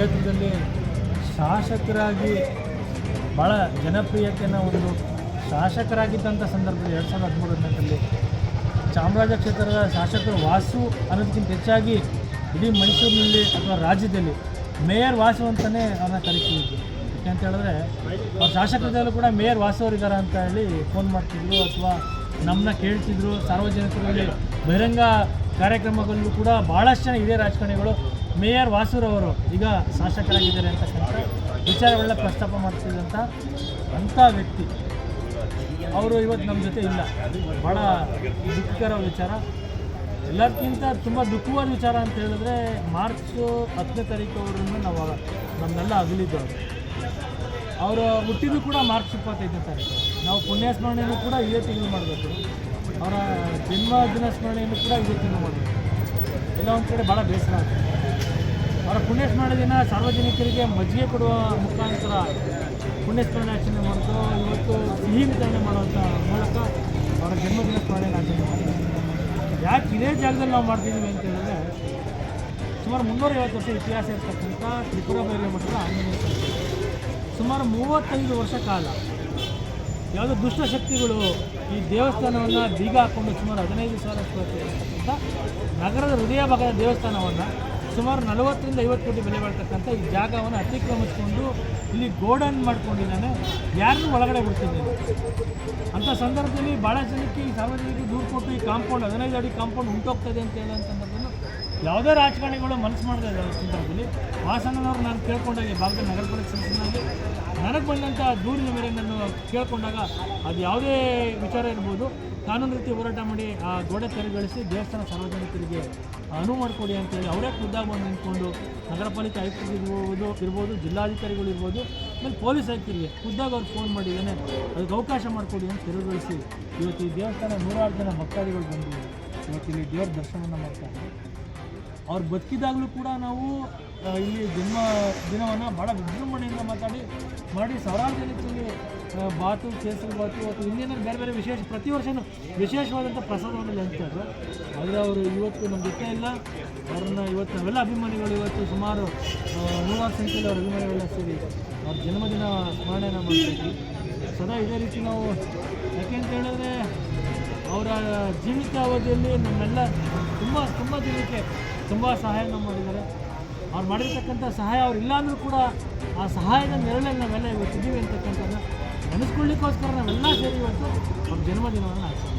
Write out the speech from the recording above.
ಕ್ಷೇತ್ರದಲ್ಲಿ ಶಾಸಕರಾಗಿ ಭಾಳ ಜನಪ್ರಿಯತೆಯನ್ನು ಒಂದು ಶಾಸಕರಾಗಿದ್ದಂಥ ಸಂದರ್ಭದಲ್ಲಿ 2013ರಲ್ಲಿ ಚಾಮರಾಜ ಕ್ಷೇತ್ರದ ಶಾಸಕರು ವಾಸು ಅನ್ನೋದಕ್ಕಿಂತ ಹೆಚ್ಚಾಗಿ ಇಡೀ ಮೈಸೂರಿನಲ್ಲಿ ಅಥವಾ ರಾಜ್ಯದಲ್ಲಿ ಮೇಯರ್ ವಾಸು ಅಂತಲೇ ಅವ್ರನ್ನ ಕರಿತಿದ್ರು. ಯಾಕೆ ಅಂತ ಹೇಳಿದ್ರೆ ಅವ್ರ ಶಾಸಕರದಲ್ಲೂ ಕೂಡ ಮೇಯರ್ ವಾಸು ಅವರಿದ್ದಾರೆ ಅಂತ ಹೇಳಿ ಫೋನ್ ಮಾಡ್ತಿದ್ರು ಅಥವಾ ನಮ್ಮನ್ನ ಕೇಳ್ತಿದ್ರು. ಸಾರ್ವಜನಿಕರಲ್ಲಿ ಬಹಿರಂಗ ಕಾರ್ಯಕ್ರಮಗಳಲ್ಲೂ ಕೂಡ ಭಾಳಷ್ಟು ಜನ ಹಿರಿಯ ರಾಜಕಾರಣಿಗಳು ಮೇಯರ್ ವಾಸುರವರು ಈಗ ಶಾಸಕರಾಗಿದ್ದಾರೆ ಅಂತಕ್ಕಂಥ ವಿಚಾರಗಳನ್ನ ಪ್ರಸ್ತಾಪ ಮಾಡ್ತಿದ್ದಂಥ ಅಂಥ ವ್ಯಕ್ತಿ ಅವರು ಇವತ್ತು ನಮ್ಮ ಜೊತೆ ಇಲ್ಲ. ಭಾಳ ದುಃಖಕರ ವಿಚಾರ. ಎಲ್ಲದಕ್ಕಿಂತ ತುಂಬ ದುಃಖವಾದ ವಿಚಾರ ಅಂತ ಹೇಳಿದ್ರೆ ಮಾರ್ಚ್ 10ನೇ ತಾರೀಕು ಅವರನ್ನು ನಾವು ನಮ್ಮೆಲ್ಲ ಅಗಲಿದ್ದವರು. ಅವರು ಹುಟ್ಟಿದ್ದು ಕೂಡ ಮಾರ್ಚ್ 25ನೇ ತಾರೀಕು. ನಾವು ಪುಣ್ಯಸ್ಮರಣೆಯನ್ನು ಕೂಡ ಇದೇ ತಿಂಗಳು ಮಾಡಬೇಕು, ಅವರ ಜನ್ಮದಿನ ಸ್ಮರಣೆಯನ್ನು ಕೂಡ ಇದೇ ತಿಂಗಳು ಮಾಡಬೇಕು. ಎಲ್ಲ ಒಂದು ಕಡೆ ಭಾಳ ಬೇಸರ ಆಗ್ತದೆ. ಅವರ ಪುಣ್ಯಸ್ಮರಣೆ ದಿನ ಸಾರ್ವಜನಿಕರಿಗೆ ಮಜ್ಜಿಗೆ ಕೊಡುವ ಮುಖಾಂತರ ಪುಣ್ಯಸ್ಮರಣೆ ಆಚರಣೆ ಮಾಡೋದು, ಇವತ್ತು ಸಿಹಿ ವಿತರಣೆ ಮಾಡುವಂಥ ಮೂಲಕ ಅವರ ಜನ್ಮದಿನ ಸ್ಮರಣೆಯನ್ನು ಆಚರಣೆ ಮಾಡ್ತೀವಿ. ಯಾಕೆ ಇದೇ ಜಾಗದಲ್ಲಿ ನಾವು ಮಾಡ್ತಿದ್ದೀವಿ ಅಂತ ಹೇಳಿದ್ರೆ ಸುಮಾರು 350 ವರ್ಷ ಇತಿಹಾಸ ಇರ್ತಕ್ಕಂಥ ತ್ರಿಪುರ ಭೈರವ ಮಠದ ಆಂಜನೇಯ ಸ್ವಾಮಿ ಸುಮಾರು 35 ವರ್ಷ ಕಾಲ ಯಾವುದೋ ದುಷ್ಟಶಕ್ತಿಗಳು ಈ ದೇವಸ್ಥಾನವನ್ನು ಬೀಗ ಹಾಕ್ಕೊಂಡು ಸುಮಾರು 15,000 ಸ್ಕ್ವೇರ್ ಇರತಕ್ಕಂಥ ನಗರದ ಹೃದಯ ಭಾಗದ ದೇವಸ್ಥಾನವನ್ನು ಸುಮಾರು 40ರಿಂದ 50 ಕೋಟಿ ಬೆಲೆ ಬಾಳ್ತಕ್ಕಂಥ ಈ ಜಾಗವನ್ನು ಅತಿಕ್ರಮಿಸ್ಕೊಂಡು ಇಲ್ಲಿ ಗೋಡನ್ ಮಾಡ್ಕೊಂಡಿದ್ದಾನೆ. ಯಾರನ್ನೂ ಒಳಗಡೆ ಬಿಡ್ತಿದ್ದೇನೆ ಅಂಥ ಸಂದರ್ಭದಲ್ಲಿ ಭಾಳ ಜನಕ್ಕೆ ಈ ಸಾರ್ವಜನಿಕರಿಗೆ ದೂರು ಕೊಟ್ಟು ಈ ಕಾಂಪೌಂಡ್ 15 ಅಡಿ ಕಾಂಪೌಂಡ್ ಉಂಟೋಗ್ತದೆ ಅಂತ ಹೇಳೋ ಸಂದರ್ಭದಲ್ಲಿ ಯಾವುದೇ ರಾಜಕಾರಣಿಗಳು ಮನಸ್ಸು ಮಾಡಿದೆ ಸಂದರ್ಭದಲ್ಲಿ ವಾಸನವ್ರು ನಾನು ಕೇಳ್ಕೊಂಡಾಗ ಭಾಗದ ನಗರ ಪಾಲಿಕೆ ಸದಸ್ಯನಾಗಿ ನನಗೆ ಬಂದಂಥ ದೂರಿನ ಮೇರೆಗೆ ನಾನು ಕೇಳ್ಕೊಂಡಾಗ ಅದು ಯಾವುದೇ ವಿಚಾರ ಇರ್ಬೋದು ಕಾನೂನು ರೀತಿ ಹೋರಾಟ ಮಾಡಿ ಆ ಗೋಡೆ ತೆರವುಗೊಳಿಸಿ ದೇವಸ್ಥಾನ ಸಾರ್ವಜನಿಕರಿಗೆ ಅನುವು ಮಾಡಿಕೊಡಿ ಅಂತೇಳಿ ಅವರೇ ಖುದ್ದಾಗಿ ಬಂದು ನಿಂತ್ಕೊಂಡು ನಗರ ಪಾಲಿಕೆ ಆಯುಕ್ತರು ಇರ್ಬೋದು ಜಿಲ್ಲಾಧಿಕಾರಿಗಳು ಇರ್ಬೋದು ಆಮೇಲೆ ಪೊಲೀಸ್ ಆಯುಕ್ತರಿಗೆ ಖುದ್ದಾಗಿ ಅವ್ರು ಫೋನ್ ಮಾಡಿದ್ದಾನೆ, ಅದಕ್ಕೆ ಅವಕಾಶ ಮಾಡಿಕೊಡಿ ಅಂತ ತೆರವುಗೊಳಿಸಿ ಇವತ್ತು ಈ ದೇವಸ್ಥಾನ 106 ಜನ ಭಕ್ತಾದಿಗಳು ಬಂದು ಇವತ್ತು ಇಲ್ಲಿ ದೇವರ ದರ್ಶನವನ್ನು ಮಾಡ್ತಾರೆ. ಅವ್ರು ಬದುಕಿದಾಗಲೂ ಕೂಡ ನಾವು ಇಲ್ಲಿ ಜನ್ಮ ದಿನವನ್ನು ಭಾಳ ವಿಜೃಂಭಣೆಯಿಂದ ಮಾಡಿ ಸಾವಿರಾರು ಜನಕ್ಕೆ ಬಾತು ಕೇಸರಿ ಬಾತು ಅಥವಾ ಇನ್ನೇನೋ ಬೇರೆ ಬೇರೆ ಪ್ರತಿ ವರ್ಷವೂ ವಿಶೇಷವಾದಂಥ ಪ್ರಸಾದವನ್ನು ಹಂಚ್ತಾರೆ. ಆದರೆ ಅವರು ಇವತ್ತು ನಮ್ಮ ಜೊತೆ ಇಲ್ಲ. ಅವ್ರನ್ನ ಇವತ್ತು ನಾವೆಲ್ಲ ಅಭಿಮಾನಿಗಳು ಇವತ್ತು ಸುಮಾರು 100 ಸಂಖ್ಯೆಯಲ್ಲಿ ಅವ್ರ ಅಭಿಮಾನಿಗಳೆಲ್ಲ ಸೇರಿ ಅವ್ರ ಜನ್ಮದಿನ ಸ್ಮರಣೆಯನ್ನು ಮಾಡ್ತೀವಿ. ಸದಾ ಇದೇ ರೀತಿ ನಾವು ಯಾಕೆ ಅಂತ ಹೇಳಿದ್ರೆ ಅವರ ಜೀವಿತಾವಧಿಯಲ್ಲಿ ನಮ್ಮೆಲ್ಲ ತುಂಬ ಜನಕ್ಕೆ ತುಂಬ ಸಹಾಯನ ಮಾಡಿದ್ದಾರೆ. ಅವ್ರು ಮಾಡಿರ್ತಕ್ಕಂಥ ಸಹಾಯ ಅವ್ರು ಇಲ್ಲ ಅಂದರೂ ಕೂಡ ಆ ಸಹಾಯದ ನೆರಳಲ್ಲಿ ನಾವೆಲ್ಲ ಇವತ್ತಿದ್ದೀವಿ ಅಂತಕ್ಕಂಥದ್ದು ನೆನೆಸ್ಕೊಳ್ಳಿಕ್ಕೋಸ್ಕರ ನಾವೆಲ್ಲ ಸೇರಿ ಇವತ್ತು ಅವ್ರ ಜನ್ಮದಿನವನ್ನು ಆಚರಿಸ್ತೀವಿ.